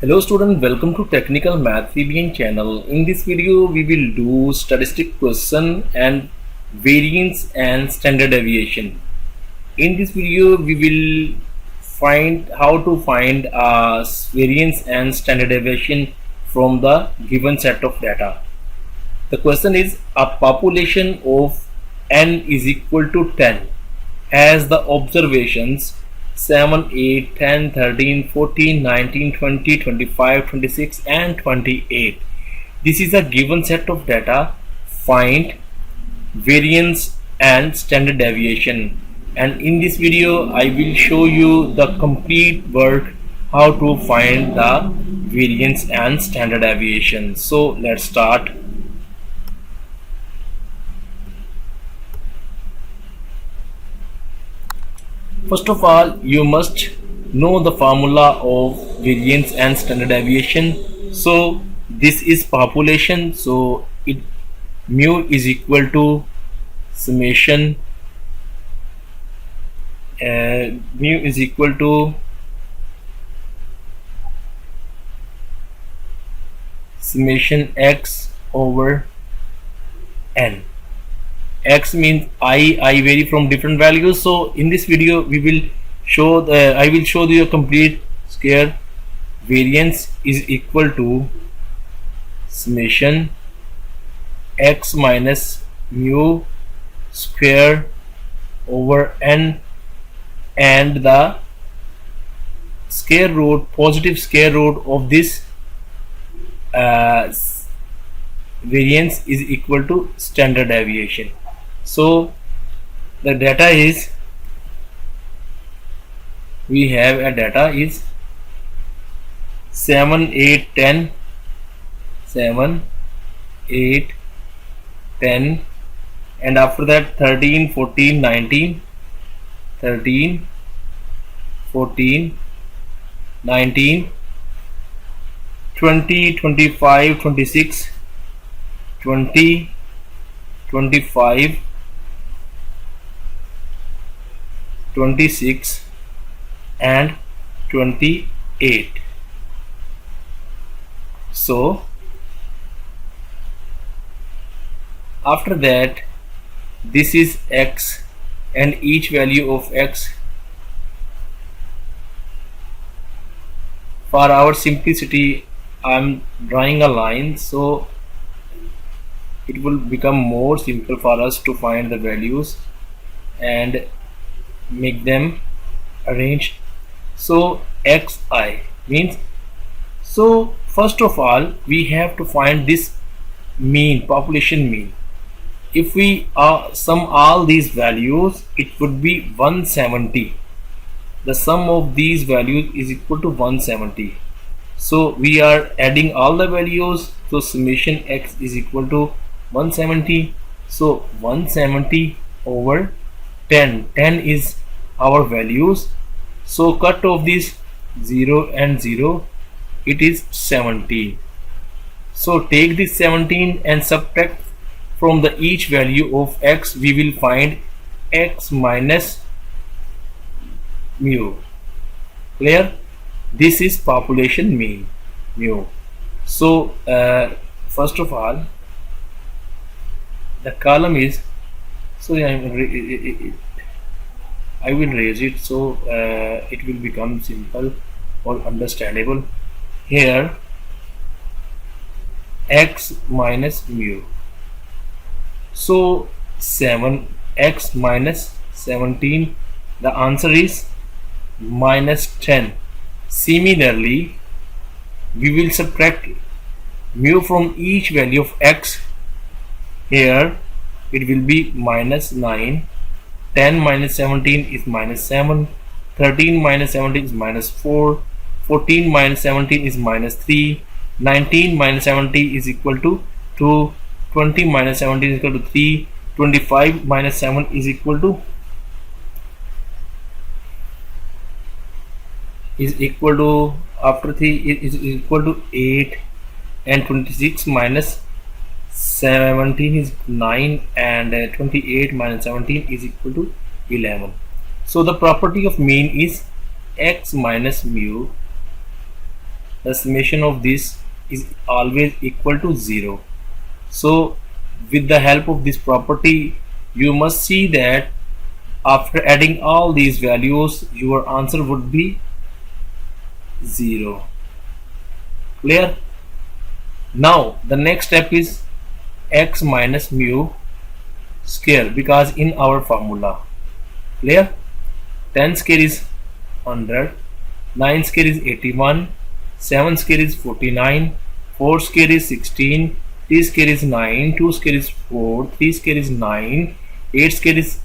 Hello student, welcome to Technical Mathvbn channel. In this video we will do statistic question and variance and standard deviation. In this video we will find how to find variance and standard deviation from the given set of data. The question is, a population of n is equal to 10 has the observations 7, 8, 10, 13, 14, 19, 20, 25, 26 and 28. This is a given set of data. Find variance and standard deviation. And in this video I will show you the complete work how to find the variance and standard deviation. So let's start. First of all, you must know the formula of variance and standard deviation. So this is population, so mu is equal to summation mu is equal to summation x over n. X means I vary from different values. So in this video we will show I will show you a complete square. Variance is equal to summation x minus mu square over n, and the square root, positive square root of this variance is equal to standard deviation. So the data is, we have a data is 7, 8, 10, 7, 8, 10, and after that 13, 14, 19, 13, 14, 19, 20, 25, 26, 20, 25, 26 and 28. So after that, this is x, and each value of x, for our simplicity I am drawing a line, so it will become more simple for us to find the values and make them arranged. So xi means, so first of all we have to find this mean, population mean. If we sum all these values, it would be 170. The sum of these values is equal to 170. So we are adding all the values, so summation x is equal to 170. So 170 over 10, 10 is our values, so cut off this 0 and 0, it is 17. So take this 17 and subtract from the each value of x. We will find x minus mu. Clear? This is population mean, mu. So first of all, the column is, so I will raise it so it will become simple or understandable. Here x minus mu, so 7x minus 17, the answer is minus 10. Similarly, we will subtract mu from each value of x. Here it will be minus 9, 10 minus 17 is minus 7, 13 minus 17 is minus 4, 14 minus 17 is minus 3, 19 minus 17 is equal to 2, 20 minus 17 is equal to 3, 25 minus 7 is equal to after 3 is equal to 8, and 26 minus 17 is 9, and 28 minus 17 is equal to 11. So the property of mean is x minus mu the summation of this is always equal to 0. So with the help of this property, you must see that after adding all these values, your answer would be 0. Clear? Now the next step is x minus mu square, because in our formula, clear, 10 square is 100, 9 square is 81, 7 square is 49, 4 square is 16, 3 square is 9, 2 square is 4, 3 square is 9, 8 square is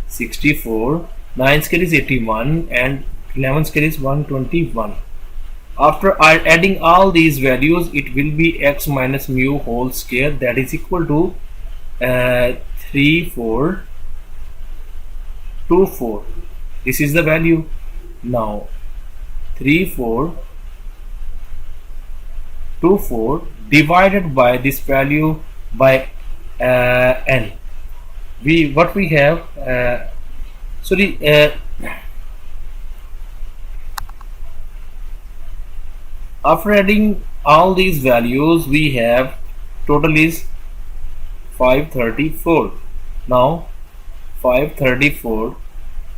64, 9 square is 81, and 11 square is 121. After adding all these values, it will be x minus mu whole square, that is equal to 3424. This is the value. Now 3424 divided by this value by n. What we have, after adding all these values, we have total is 534. Now 534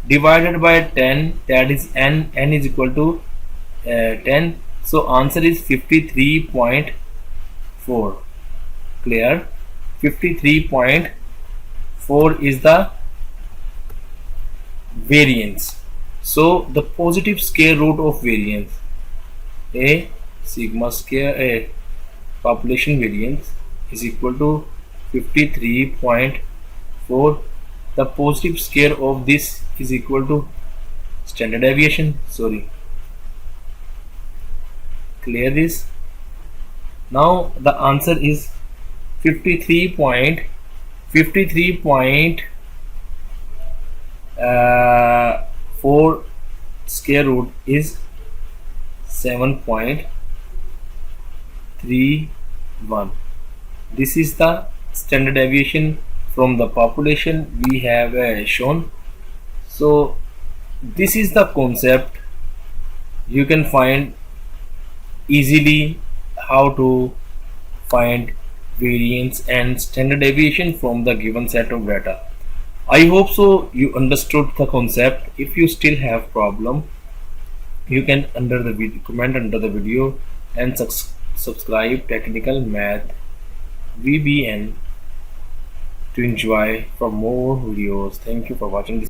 divided by 10, that is n is equal to 10. So answer is 53.4. Clear? 53.4 is the variance. So the positive square root of variance, a sigma square a population variance, is equal to 53.4. The positive square of this is equal to standard deviation. Clear this? Now the answer is 53.4 square root is 7.31. This is the standard deviation from the population we have shown. So this is the concept. You can find easily how to find variance and standard deviation from the given set of data. I hope so you understood the concept. If you still have problem, you can comment under the video and subscribe Technical Mathvbn to enjoy for more videos. Thank you for watching this.